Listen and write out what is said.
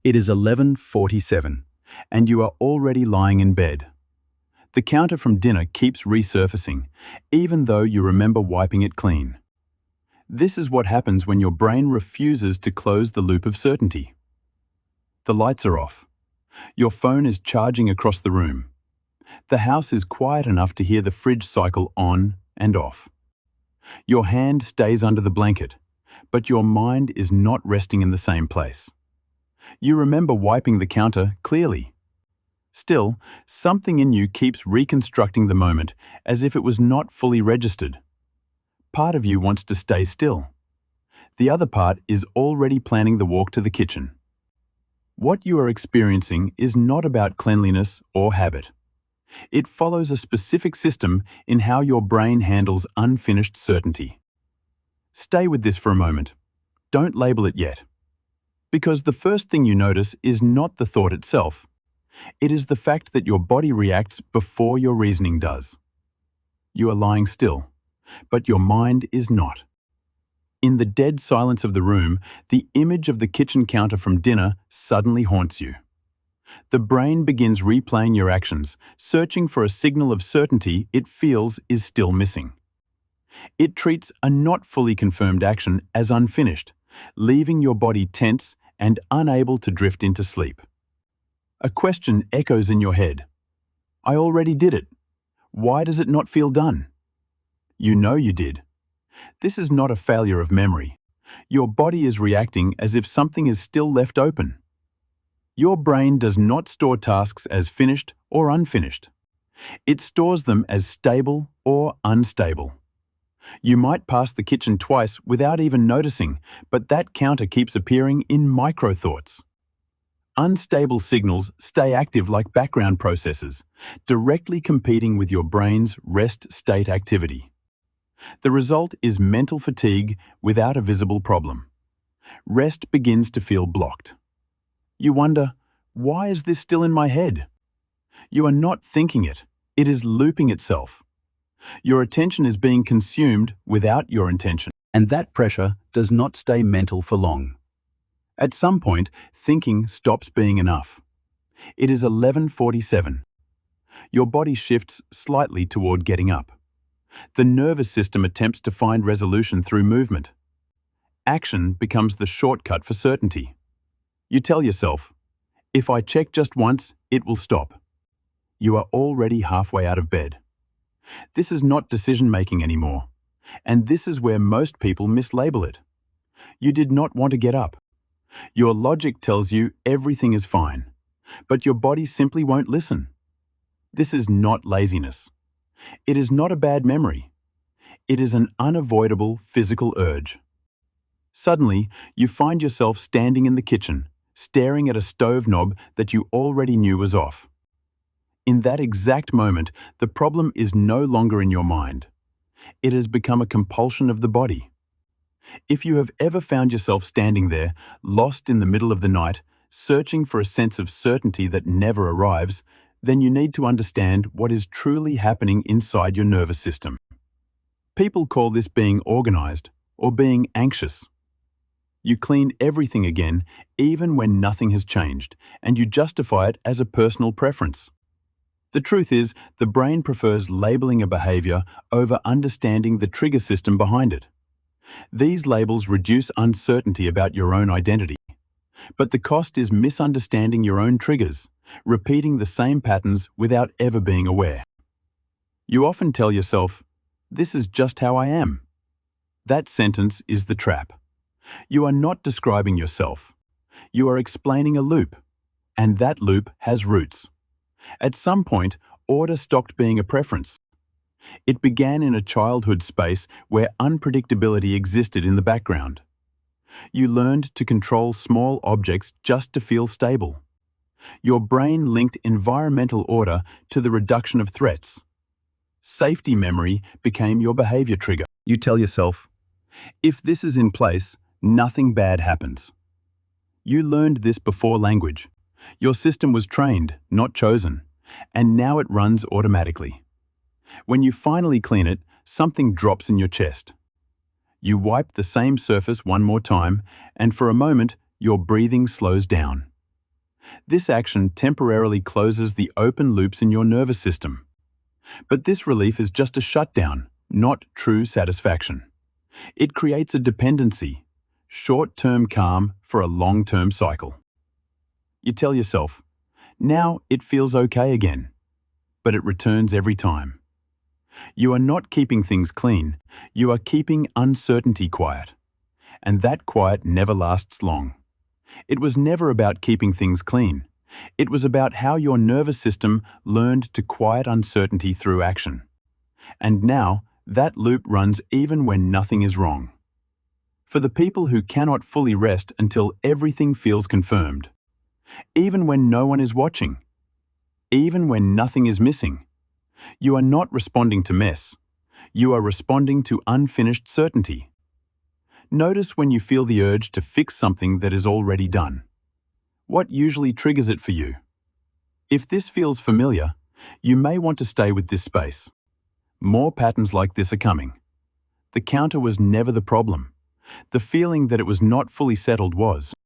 It is 11:47, and you are already lying in bed. The counter from dinner keeps resurfacing, even though you remember wiping it clean. This is what happens when your brain refuses to close the loop of certainty. The lights are off. Your phone is charging across the room. The house is quiet enough to hear the fridge cycle on and off. Your hand stays under the blanket, but your mind is not resting in the same place. You remember wiping the counter clearly. Still, something in you keeps reconstructing the moment as if it was not fully registered. Part of you wants to stay still. The other part is already planning the walk to the kitchen. What you are experiencing is not about cleanliness or habit. It follows a specific system in how your brain handles unfinished certainty. Stay with this for a moment. Don't label it yet. Because the first thing you notice is not the thought itself. It is the fact that your body reacts before your reasoning does. You are lying still, but your mind is not. In the dead silence of the room, the image of the kitchen counter from dinner suddenly haunts you. The brain begins replaying your actions, searching for a signal of certainty it feels is still missing. It treats a not fully confirmed action as unfinished, leaving your body tense and unable to drift into sleep. A question echoes in your head. I already did it. Why does it not feel done? You know you did. This is not a failure of memory. Your body is reacting as if something is still left open. Your brain does not store tasks as finished or unfinished. It stores them as stable or unstable. You might pass the kitchen twice without even noticing, but that counter keeps appearing in micro-thoughts. Unstable signals stay active like background processes, directly competing with your brain's rest state activity. The result is mental fatigue without a visible problem. Rest begins to feel blocked. You wonder, why is this still in my head? You are not thinking it. It is looping itself. Your attention is being consumed without your intention. And that pressure does not stay mental for long. At some point, thinking stops being enough. It is 11:47. Your body shifts slightly toward getting up. The nervous system attempts to find resolution through movement. Action becomes the shortcut for certainty. You tell yourself, if I check just once, it will stop. You are already halfway out of bed. This is not decision-making anymore, and this is where most people mislabel it. You did not want to get up. Your logic tells you everything is fine, but your body simply won't listen. This is not laziness. It is not a bad memory. It is an unavoidable physical urge. Suddenly, you find yourself standing in the kitchen, staring at a stove knob that you already knew was off. In that exact moment, the problem is no longer in your mind. It has become a compulsion of the body. If you have ever found yourself standing there, lost in the middle of the night, searching for a sense of certainty that never arrives, then you need to understand what is truly happening inside your nervous system. People call this being organized or being anxious. You clean everything again, even when nothing has changed, and you justify it as a personal preference. The truth is, the brain prefers labeling a behavior over understanding the trigger system behind it. These labels reduce uncertainty about your own identity, but the cost is misunderstanding your own triggers, repeating the same patterns without ever being aware. You often tell yourself, "This is just how I am." That sentence is the trap. You are not describing yourself. You are explaining a loop, and that loop has roots. At some point, order stopped being a preference. It began in a childhood space where unpredictability existed in the background. You learned to control small objects just to feel stable. Your brain linked environmental order to the reduction of threats. Safety memory became your behavior trigger. You tell yourself, if this is in place, nothing bad happens. You learned this before language. Your system was trained, not chosen, and now it runs automatically. When you finally clean it, something drops in your chest. You wipe the same surface one more time, and for a moment, your breathing slows down. This action temporarily closes the open loops in your nervous system. But this relief is just a shutdown, not true satisfaction. It creates a dependency, short-term calm for a long-term cycle. You tell yourself, now it feels okay again, but it returns every time. You are not keeping things clean, you are keeping uncertainty quiet. And that quiet never lasts long. It was never about keeping things clean. It was about how your nervous system learned to quiet uncertainty through action. And now, that loop runs even when nothing is wrong. For the people who cannot fully rest until everything feels confirmed, even when no one is watching, even when nothing is missing, you are not responding to mess. You are responding to unfinished certainty. Notice when you feel the urge to fix something that is already done. What usually triggers it for you? If this feels familiar, you may want to stay with this space. More patterns like this are coming. The counter was never the problem. The feeling that it was not fully settled was.